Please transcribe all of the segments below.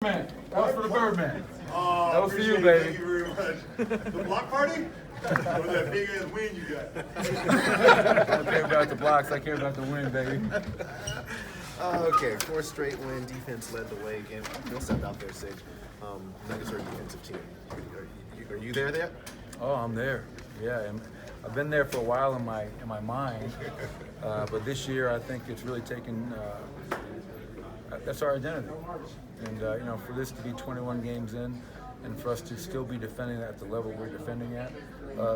Birdman. That was for the Birdman. Oh, That was for you, appreciate it. baby. Thank you very much. The block party? Or that big ass win you got? I don't care about the blocks. I care about the win, baby. Okay, 4 straight win. Defense led the way again. You'll step out there, Sig. Nuggets are a defensive team. Are you there yet? Oh, I'm there. Yeah, and I've been there for a while in my mind, but this year I think it's really taken. That's our identity, and for this to be 21 games in, and for us to still be defending at the level we're defending at,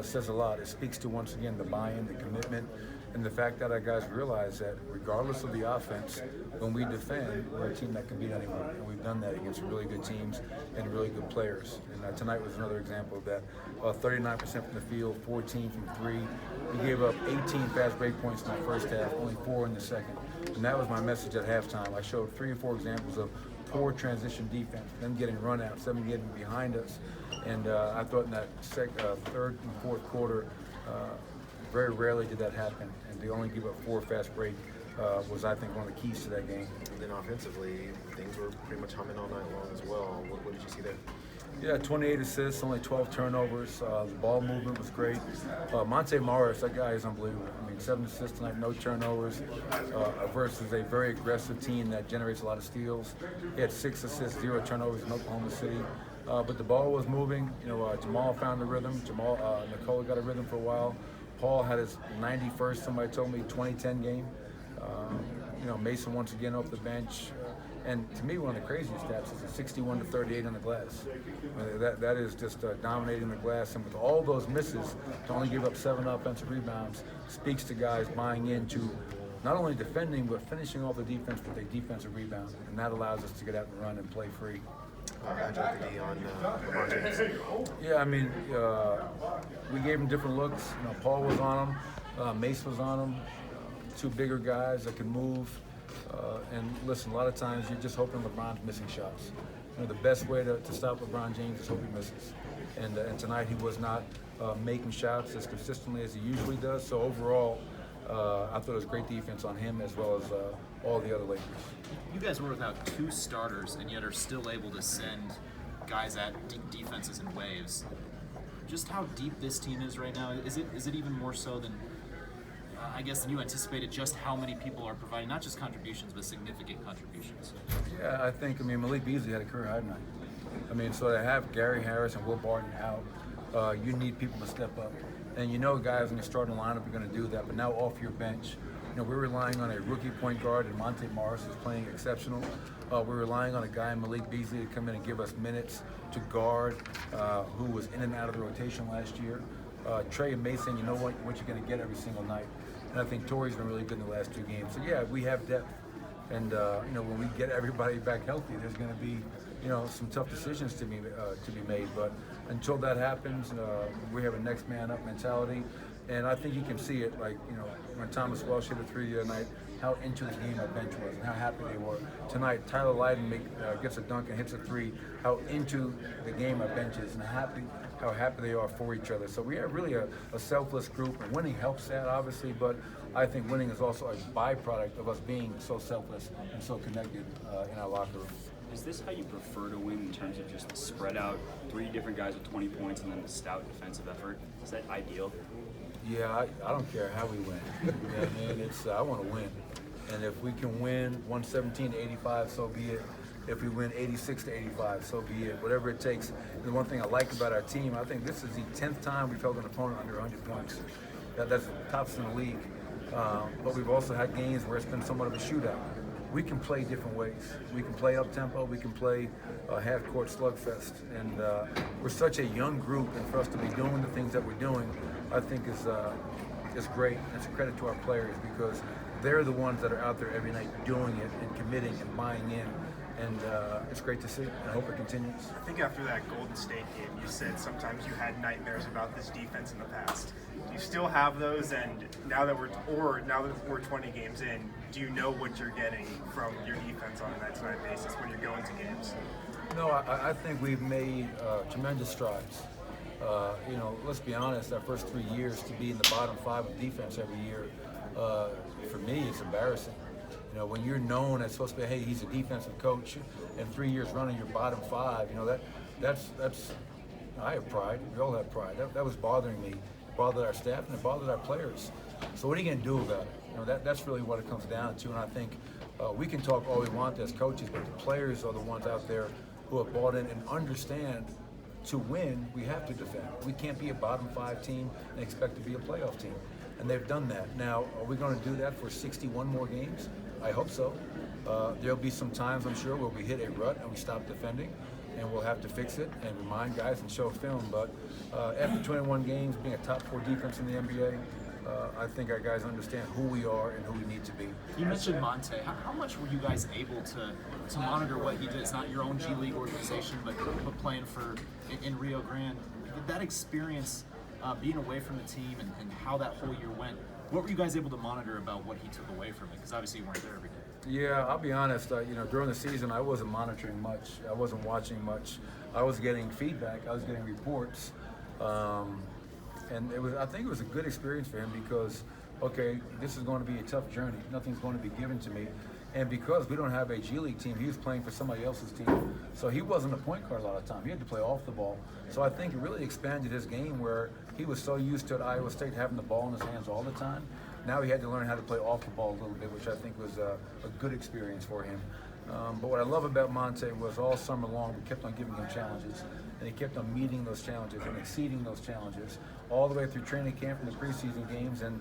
says a lot. It speaks to, once again, the buy-in, the commitment, and the fact that our guys realize that regardless of the offense, when we defend, we're a team that can beat anyone, and we've done that against really good teams and really good players. And tonight was another example of that. 39% from the field, 14 from 3. We gave up 18 fast break points in the first half, only 4 in the second. And that was my message at halftime. I showed 3 or 4 examples of poor transition defense, them getting run out, them getting behind us. And I thought in that third and fourth quarter, very rarely did that happen. And they only give up 4 fast break was, I think, one of the keys to that game. And then offensively, things were pretty much humming all night long as well. What did you see there? Yeah, 28 assists, only 12 turnovers. The ball movement was great. Monte Morris, that guy is unbelievable. I mean, 7 assists tonight, no turnovers, versus a very aggressive team that generates a lot of steals. He had 6 assists, 0 turnovers in Oklahoma City. But the ball was moving. Jamal found the rhythm. Nikola got a rhythm for a while. Paul had his 91st, somebody told me, 2010 game. Mason once again off the bench. And to me, one of the craziest stats is a 61-38 on the glass. I mean, that is just dominating the glass. And with all those misses, to only give up 7 offensive rebounds speaks to guys buying into not only defending, but finishing off the defense with a defensive rebound. And that allows us to get out and run and play free. Yeah, I mean, we gave him different looks. Paul was on him, Mace was on him, 2 bigger guys that can move. And listen, a lot of times you're just hoping LeBron's missing shots. The best way to stop LeBron James is hope he misses. And tonight he was not making shots as consistently as he usually does. So overall, I thought it was great defense on him as well as all the other Lakers. You guys were without 2 starters and yet are still able to send guys at defenses in waves. Just how deep this team is right now, is it even more so than than you anticipated, just how many people are providing not just contributions but significant contributions? Yeah, I think Malik Beasley had a career high tonight. So to have Gary Harris and Will Barton out, you need people to step up. And guys in your starting lineup are going to do that, but now off your bench, we're relying on a rookie point guard in Monte Morris, who's playing exceptional. We're relying on a guy, Malik Beasley, to come in and give us minutes to guard, who was in and out of the rotation last year. Trey and Mason, you know what you're going to get every single night. And I think Torrey's been really good in the last 2 games. So yeah, we have depth. And when we get everybody back healthy, there's going to be some tough decisions to be made. But until that happens, we have a next man up mentality. And I think you can see it, when Thomas Welsh hit a 3 the other night, how into the game our bench was and how happy they were. Tonight, Tyler Lydon gets a dunk and hits a 3, how into the game our bench is and how happy they are for each other. So we are really a selfless group, and winning helps that, obviously, but I think winning is also a byproduct of us being so selfless and so connected in our locker room. Is this how you prefer to win in terms of just the spread out, 3 different guys with 20 points and then the stout defensive effort? Is that ideal? Yeah, I don't care how we win. I want to win. And if we can win 117-85, so be it. If we win 86-85, so be it. Whatever it takes. And the one thing I like about our team, I think this is the 10th time we've held an opponent under 100 points. That's tops in the league. But we've also had games where it's been somewhat of a shootout. We can play different ways. We can play up-tempo. We can play half-court slugfest. And we're such a young group, and for us to be doing the things that we're doing, I think is great. It's a credit to our players because they're the ones that are out there every night doing it and committing and buying in. And it's great to see. I hope it continues. I think after that Golden State game, you said sometimes you had nightmares about this defense in the past. Do you still have those? And now that we're 20 games in, do you know what you're getting from your defense on a night-to-night basis when you're going to games? No, I think we've made tremendous strides. Let's be honest, our first 3 years to be in the bottom 5 of defense every year, for me, it's embarrassing. You know, when you're known as supposed to be, hey, he's a defensive coach, and 3 years running, you're bottom 5. You know, that's. I have pride. We all have pride. That was bothering me. It bothered our staff and it bothered our players. So what are you going to do about it? You know, that's really what it comes down to. And I think we can talk all we want as coaches, but the players are the ones out there who have bought in and understand to win, we have to defend. We can't be a bottom 5 team and expect to be a playoff team. And they've done that. Now, are we going to do that for 61 more games? I hope so. There'll be some times, I'm sure, where we hit a rut and we stop defending, and we'll have to fix it and remind guys and show film. But after 21 games, being a top 4 defense in the NBA, I think our guys understand who we are and who we need to be. You mentioned Monte. How much were you guys able to monitor what he did? It's not your own G League organization, but playing in Rio Grande. Did that experience, being away from the team and how that whole year went, what were you guys able to monitor about what he took away from it? Because obviously you weren't there every day. Yeah, I'll be honest. You know, during the season, I wasn't monitoring much. I wasn't watching much. I was getting feedback. I was getting reports, and I think it was a good experience for him because, okay, this is going to be a tough journey. Nothing's going to be given to me, and because we don't have a G League team, he was playing for somebody else's team, so he wasn't a point guard a lot of the time. He had to play off the ball. So I think it really expanded his game where he was so used to at Iowa State having the ball in his hands all the time. Now he had to learn how to play off the ball a little bit, which I think was a good experience for him. But what I love about Monte was all summer long we kept on giving him challenges, and he kept on meeting those challenges and exceeding those challenges all the way through training camp and the preseason games, and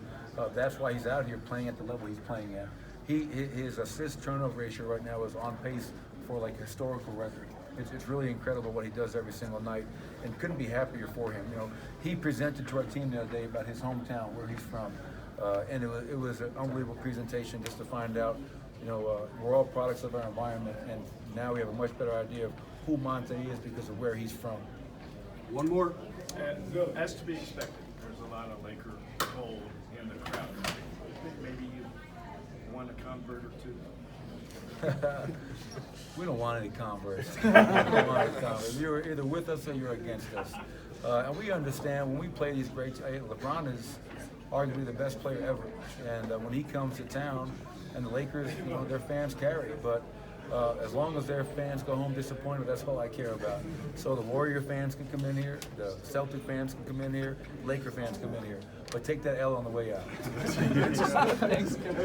that's why he's out here playing at the level he's playing at. His assist turnover ratio right now is on pace for like a historical record. It's really incredible what he does every single night, and couldn't be happier for him. You know, he presented to our team the other day about his hometown, where he's from. And it was an unbelievable presentation just to find out, you know, we're all products of our environment, and now we have a much better idea of who Monte is because of where he's from. One more. As to be expected, there's a lot of Laker gold in the crowd. Maybe you want a convert or two. We don't want any converts. We don't want any converts. You're either with us or you're against us. And we understand when we play these great, LeBron is arguably the best player ever. And when he comes to town, and the Lakers, you know, their fans carry. But as long as their fans go home disappointed, that's all I care about. So the Warrior fans can come in here, the Celtic fans can come in here, Laker fans come in here. But take that L on the way out.